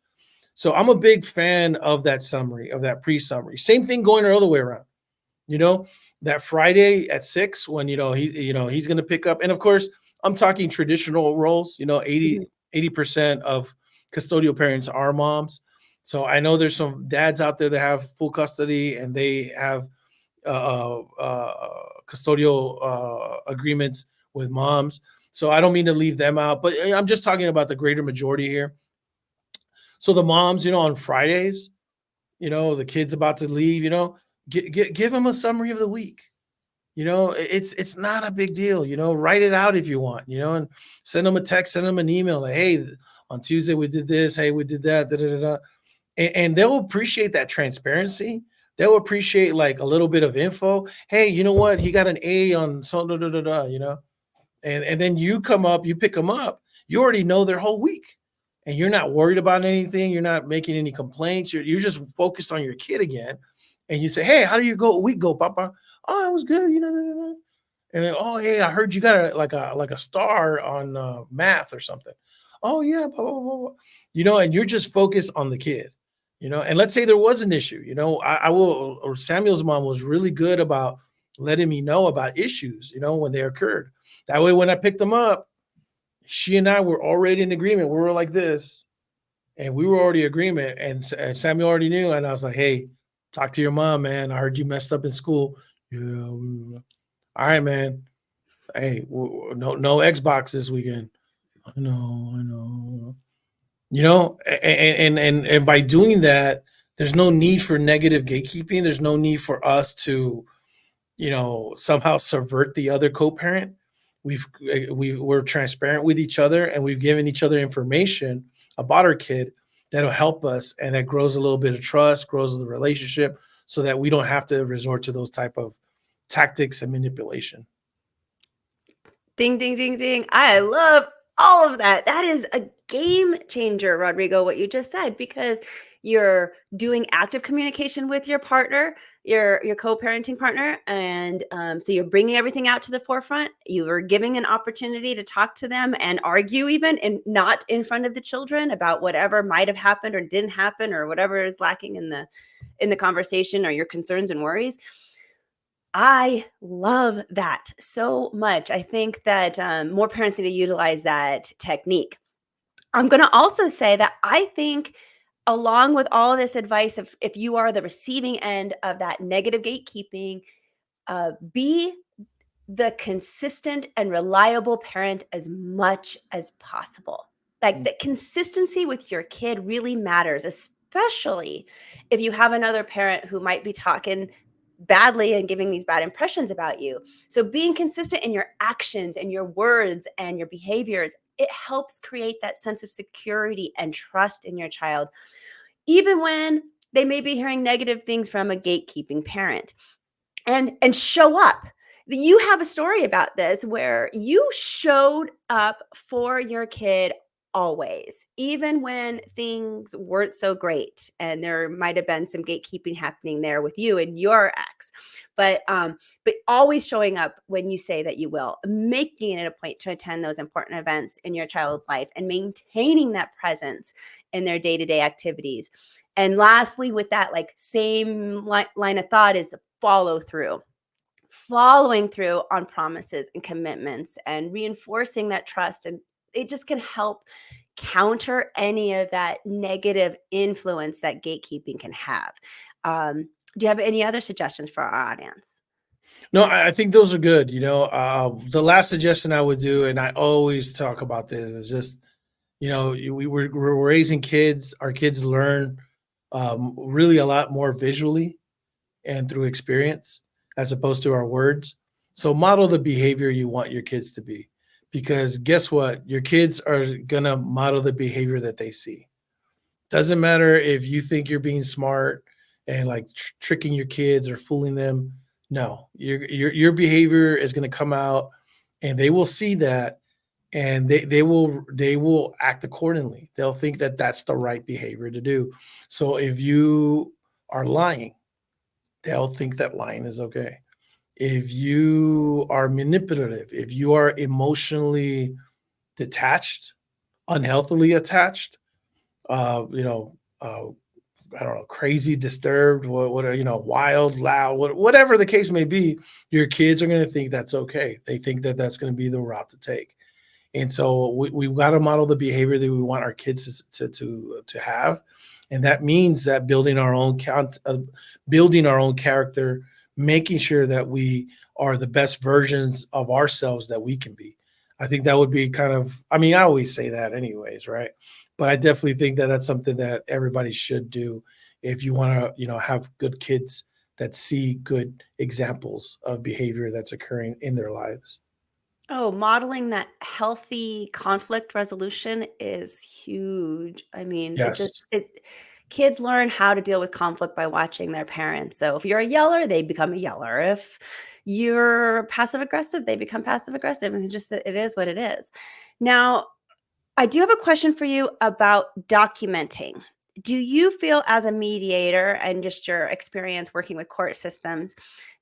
So I'm a big fan of that summary, of that pre-summary. Same thing going the other way around. You know, that Friday at 6 when he's going to pick up, and of course I'm talking traditional roles. 80% of custodial parents are moms. So I know there's some dads out there that have full custody and they have custodial agreements with moms. So I don't mean to leave them out, but I'm just talking about the greater majority here. So the moms, on Fridays, the kid's about to leave, give them a summary of the week. It's not a big deal, write it out if you want, and send them a text, send them an email like, hey, on Tuesday we did this, hey, we did that, da, da, da, da. And they'll appreciate that transparency. They'll appreciate like a little bit of info. Hey, you know what? He got an A on so da, da, da, da, and then you come up, you pick them up. You already know their whole week. And you're not worried about anything. You're not making any complaints. You're just focused on your kid again. And you say, hey, how do you go week go, Papa? Oh, it was good. And then, oh, hey, I heard you got a star on math or something. Oh, yeah, blah, blah, blah, blah. And you're just focused on the kid, and let's say there was an issue, or Samuel's mom was really good about letting me know about issues, when they occurred. That way, when I picked them up, she and I were already in agreement. We were like this, and we were already in agreement. And Samuel already knew. And I was like, hey, talk to your mom, man. I heard you messed up in school. Yeah. All right, man. Hey, no Xbox this weekend. I know. And by doing that, there's no need for negative gatekeeping. There's no need for us to, somehow subvert the other co-parent. We're transparent with each other, and we've given each other information about our kid that'll help us, and that grows a little bit of trust, grows the relationship, so that we don't have to resort to those type of tactics and manipulation. Ding, ding, ding, ding. I love all of that. That is a game changer, Rodrigo, what you just said, because you're doing active communication with your partner, your co-parenting partner, and so you're bringing everything out to the forefront. You are giving an opportunity to talk to them and argue, even, and not in front of the children, about whatever might have happened or didn't happen, or whatever is lacking in the conversation, or your concerns and worries. I love that so much. I think that more parents need to utilize that technique. I'm going to also say that I think, along with all of this advice, if you are the receiving end of that negative gatekeeping, be the consistent and reliable parent as much as possible. Like, the consistency with your kid really matters, especially if you have another parent who might be talking badly and giving these bad impressions about you. So being consistent in your actions and your words and your behaviors, it helps create that sense of security and trust in your child, even when they may be hearing negative things from a gatekeeping parent. And show up. You have a story about this where you showed up for your kid always, even when things weren't so great, and there might have been some gatekeeping happening there with you and your ex. But always showing up when you say that you will, making it a point to attend those important events in your child's life, and maintaining that presence in their day-to-day activities. And lastly, with that, like, same line of thought, is following through on promises and commitments, and reinforcing that trust. And it just can help counter any of that negative influence that gatekeeping can have. Do you have any other suggestions for our audience? No, I think those are good. The last suggestion I would do, and I always talk about this, is just, we're raising kids. Our kids learn really a lot more visually and through experience, as opposed to our words. So model the behavior you want your kids to be. because guess what? Your kids are gonna model the behavior that they see. Doesn't matter if you think you're being smart and like tricking your kids or fooling them. No, your behavior is going to come out, and they will see that, and they will act accordingly. They'll think that that's the right behavior to do. So if you are lying, they'll think that lying is okay. If you are manipulative, if you are emotionally detached, unhealthily attached, you know, I don't know, crazy, disturbed, what are, wild, loud, whatever the case may be, your kids are going to think that's okay. They think that that's going to be the route to take. And so we've got to model the behavior that we want our kids to have. And that means that building our own character, making sure that we are the best versions of ourselves that we can be. I think that would be kind of, I mean, I always say that anyways, right? But I definitely think that that's something that everybody should do if you want to, have good kids that see good examples of behavior that's occurring in their lives. Oh, modeling that healthy conflict resolution is huge. I mean, Yes. kids learn how to deal with conflict by watching their parents. So if you're a yeller, they become a yeller. If you're passive aggressive, they become passive aggressive. And it is what it is. Now, I do have a question for you about documenting. Do you feel, as a mediator and just your experience working with court systems,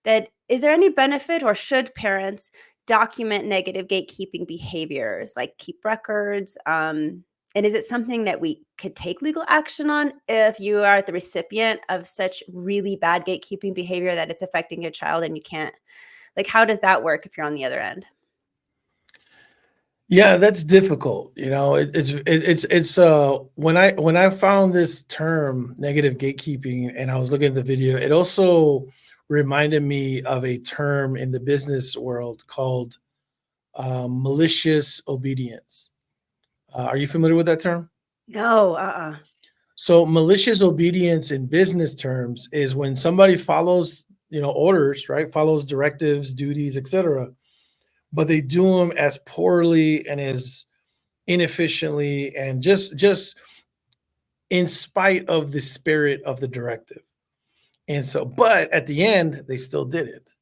that is there any benefit, or should parents document negative gatekeeping behaviors, like keep records? And is it something that we could take legal action on if you are the recipient of such really bad gatekeeping behavior that it's affecting your child and you can't, like, how does that work if you're on the other end? Yeah, that's difficult. When I found this term negative gatekeeping and I was looking at the video, it also reminded me of a term in the business world called malicious obedience. Are you familiar with that term? No, So malicious obedience in business terms is when somebody follows, orders, right? Follows directives, duties, etc., but they do them as poorly and as inefficiently and just in spite of the spirit of the directive. And so, but at the end, they still did it.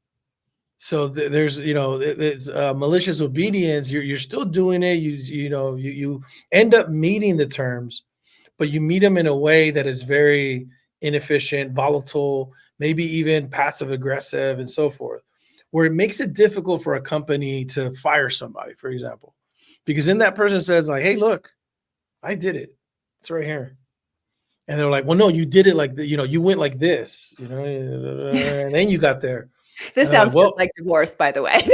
So there's, it's malicious obedience. You're still doing it. You end up meeting the terms, but you meet them in a way that is very inefficient, volatile, maybe even passive aggressive, and so forth, where it makes it difficult for a company to fire somebody, for example, because then that person says like, "Hey, look, I did it. It's right here." And they're like, "Well, no, you did it like you went like this, and then you got there." this And they're like, sounds just "Well." like divorce, by the way.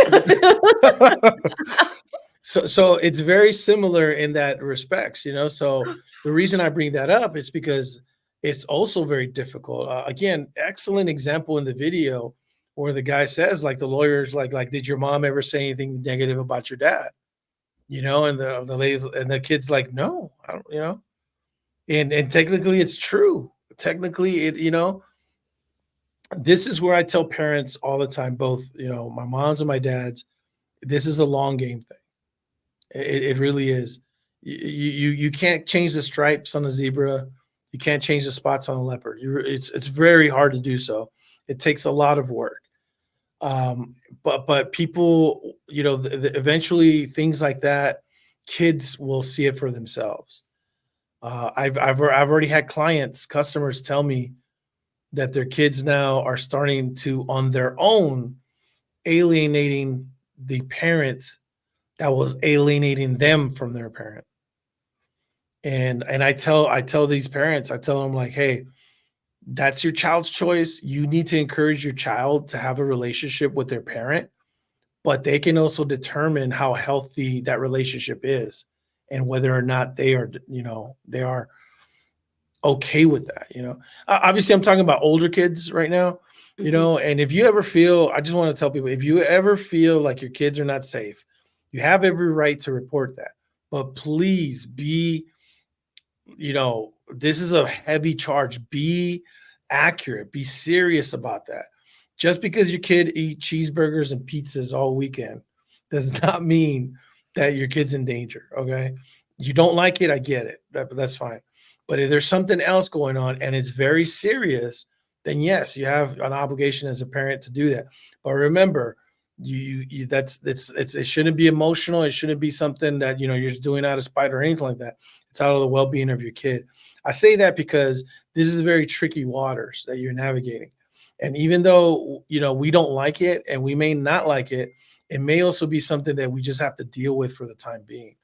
So it's very similar in that respects. So the reason I bring that up is because it's also very difficult. Again, excellent example in the video where the guy says, like, the lawyer's like, "Did your mom ever say anything negative about your dad?" And the ladies and the kid's like, "No, I don't." And technically it's true. Technically, this is where I tell parents all the time, both, my mom's and my dad's, this is a long game thing. It really is. You can't change the stripes on a zebra. You can't change the spots on a leopard. It's very hard to do so. It takes a lot of work. But people, eventually things like that, kids will see it for themselves. I've already had customers tell me that their kids now are starting to, on their own, alienating the parents that was alienating them from their parent. And I tell these parents, I tell them like, "Hey, that's your child's choice. You need to encourage your child to have a relationship with their parent, but they can also determine how healthy that relationship is and whether or not they are okay with that. Obviously, I'm talking about older kids right now. Mhm. And if you ever feel, I just want to tell people, if you ever feel like your kids are not safe, you have every right to report that. But please be, this is a heavy charge. Be accurate, be serious about that. Just because your kid eat cheeseburgers and pizzas all weekend does not mean that your kid's in danger. Okay. You don't like it. I get it. That's fine. But if there's something else going on and it's very serious, then yes, you have an obligation as a parent to do that. But remember, you it shouldn't be emotional. It shouldn't be something that you're just doing out of spite or anything like that. It's out of the well-being of your kid. I say that because this is very tricky waters that you're navigating. And even though we don't like it and we may not like it, it may also be something that we just have to deal with for the time being.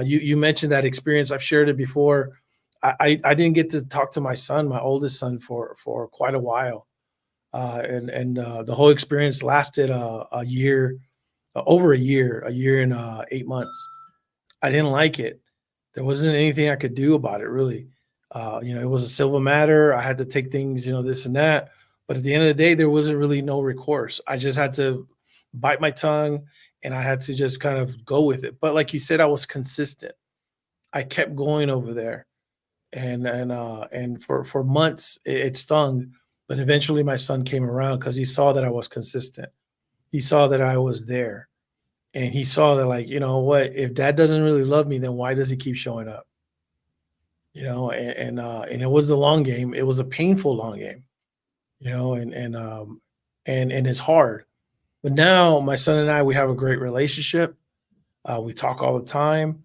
You mentioned that experience. I've shared it before. I didn't get to talk to my son, my oldest son, for quite a while, and the whole experience lasted a year, over a year and 8 months. I didn't like it. There wasn't anything I could do about it, really. It was a civil matter. I had to take things, this and that. But at the end of the day, there wasn't really no recourse. I just had to bite my tongue and I had to just kind of go with it. But like you said, I was consistent. I kept going over there, and for months it stung, but eventually my son came around because he saw that I was consistent. He saw that I was there, and he saw that, like, what, if dad doesn't really love me, then why does he keep showing up? And it was the long game. It was a painful long game, and it's hard. But now my son and I, we have a great relationship. We talk all the time.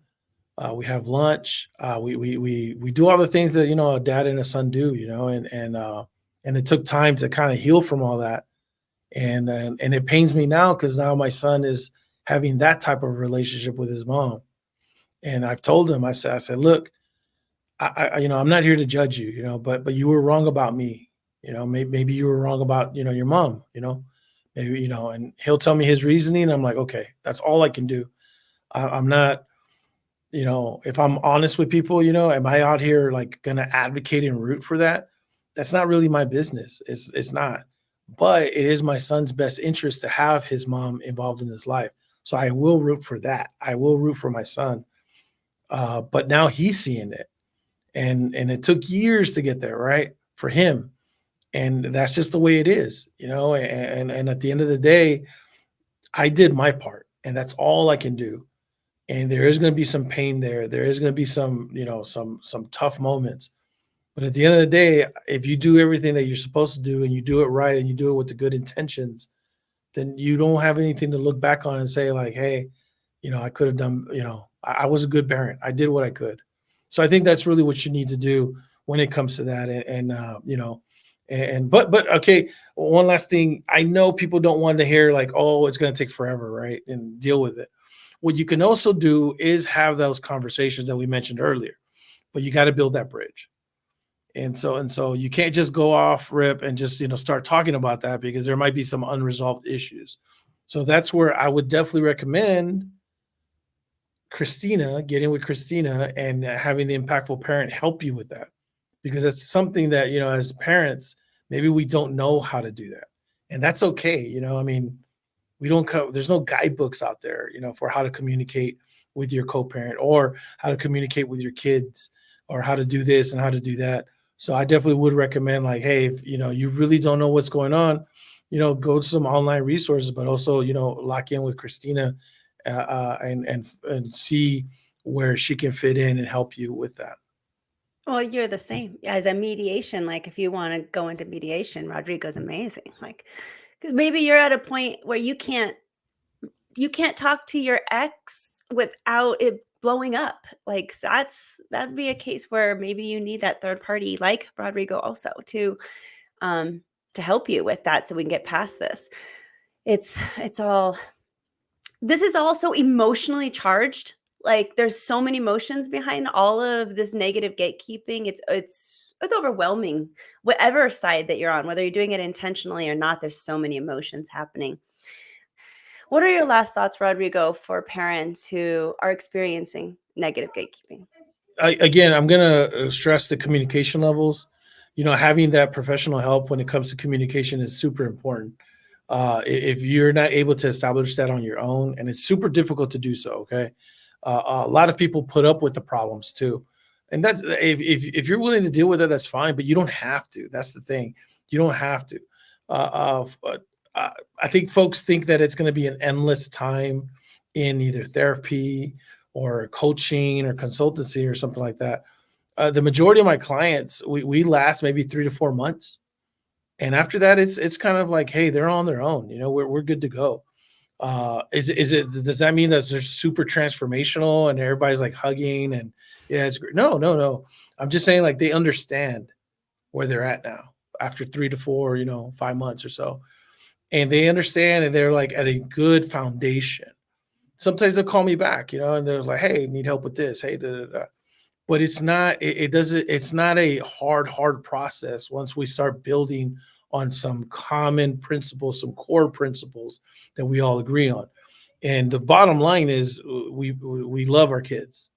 We have lunch. We do all the things that a dad and a son do. And it took time to kind of heal from all that. And it pains me now because now my son is having that type of relationship with his mom. And I've told him, I said, look, I'm not here to judge you, but you were wrong about me. Maybe you were wrong about your mom. Maybe and he'll tell me his reasoning. And I'm like, okay, that's all I can do. I'm not. If I'm honest with people, am I out here like going to advocate and root for that? That's not really my business. It's not. But it is my son's best interest to have his mom involved in his life. So I will root for that. I will root for my son. But now he's seeing it. And it took years to get there, right? For him. And that's just the way it is, and at the end of the day, I did my part, and that's all I can do. And there is going to be some pain there. There is going to be some, some tough moments. But at the end of the day, if you do everything that you're supposed to do and you do it right and you do it with the good intentions, then you don't have anything to look back on and say like, hey, I could have done, I was a good parent. I did what I could. So I think that's really what you need to do when it comes to that. But okay, one last thing. I know people don't want to hear like, oh, it's going to take forever, right? And deal with it. What you can also do is have those conversations that we mentioned earlier, but you got to build that bridge. And so you can't just go off rip and just, start talking about that because there might be some unresolved issues. So that's where I would definitely recommend getting with Christina and having the impactful parent help you with that, because it's something that, as parents, maybe we don't know how to do that. And that's okay. I mean, there's no guidebooks out there, for how to communicate with your co-parent or how to communicate with your kids or how to do this and how to do that. So I definitely would recommend like, hey, if, you really don't know what's going on, go to some online resources, but also, lock in with Christina and see where she can fit in and help you with that. Well, you're the same as a mediation. Like if you want to go into mediation, Rodrigo's amazing. Like, 'cause maybe you're at a point where you can't talk to your ex without it blowing up. Like that'd be a case where maybe you need that third party like Rodrigo also to help you with that so we can get past this. It's all this is also emotionally charged. Like there's so many emotions behind all of this negative gatekeeping. It's overwhelming. Whatever side that you're on, whether you're doing it intentionally or not, there's so many emotions happening. What are your last thoughts, Rodrigo, for parents who are experiencing negative gatekeeping? Again, I'm going to stress the communication levels. Having that professional help when it comes to communication is super important. If you're not able to establish that on your own, and it's super difficult to do so, okay? A lot of people put up with the problems too. And that's if you're willing to deal with it, that's fine, but you don't have to. That's the thing. You don't have to. I think folks think that it's going to be an endless time in either therapy or coaching or consultancy or something like that, the majority of my clients, we last maybe 3 to 4 months. And after that, it's kind of like, hey, they're on their own. We're good to go. Does that mean that they're super transformational and everybody's like hugging and yeah, it's great? No, no, no. I'm just saying like they understand where they're at now after 3 to 4, 5 months or so. And they understand and they're like at a good foundation. Sometimes they'll call me back, and they're like, hey, need help with this. Hey, da, da, da. But it's not a hard process once we start building on some common principles, some core principles that we all agree on. And the bottom line is we love our kids.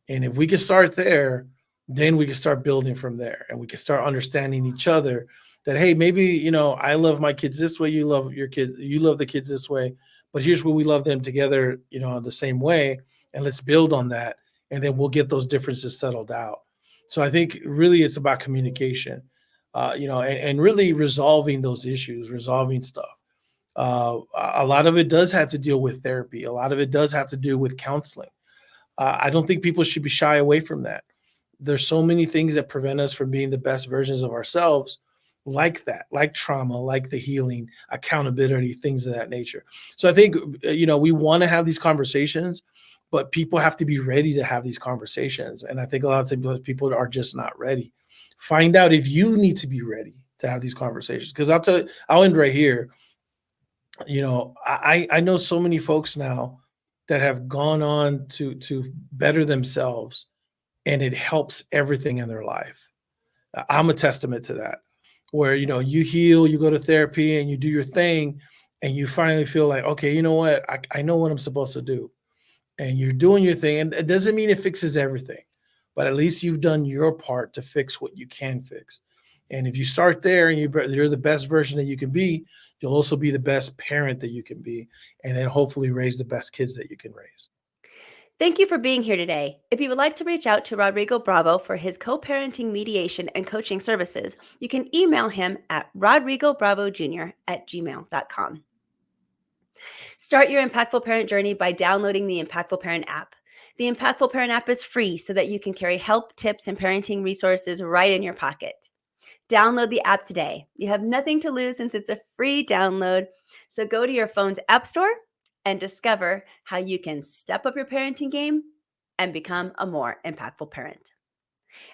And if we can start there, then we can start building from there and we can start understanding each other that, hey, maybe, I love my kids this way. You love your kids. You love the kids this way, but here's where we love them together, the same way. And let's build on that. And then we'll get those differences settled out. So I think really it's about communication, and really resolving those issues, resolving stuff. A lot of it does have to deal with therapy. A lot of it does have to do with counseling. I don't think people should be shy away from that. There's so many things that prevent us from being the best versions of ourselves, like that, like trauma, like the healing, accountability, things of that nature. So I think, we want to have these conversations, but people have to be ready to have these conversations. And I think a lot of times people are just not ready. Find out if you need to be ready to have these conversations. Because I'll end right here. I know so many folks now that have gone on to better themselves and it helps everything in their life. I'm a testament to that, where, you heal, you go to therapy and you do your thing and you finally feel like, okay, you know what? I know what I'm supposed to do. And you're doing your thing. And it doesn't mean it fixes everything, but at least you've done your part to fix what you can fix. And if you start there and you're the best version that you can be, you'll also be the best parent that you can be, and then hopefully raise the best kids that you can raise. Thank you for being here today. If you would like to reach out to Rodrigo Bravo for his co-parenting mediation and coaching services, you can email him at rodrigobravo.jr@gmail.com. Start your Impactful Parent journey by downloading the Impactful Parent app. The Impactful Parent app is free so that you can carry help, tips, and parenting resources right in your pocket. Download the app today. You have nothing to lose since it's a free download. So go to your phone's app store and discover how you can step up your parenting game and become a more impactful parent.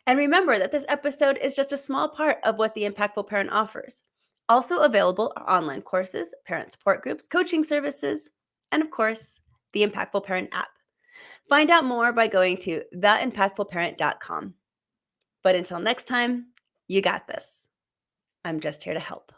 And remember that this episode is just a small part of what the Impactful Parent offers. Also available are online courses, parent support groups, coaching services, and of course, the Impactful Parent app. Find out more by going to theimpactfulparent.com. But until next time, you got this. I'm just here to help.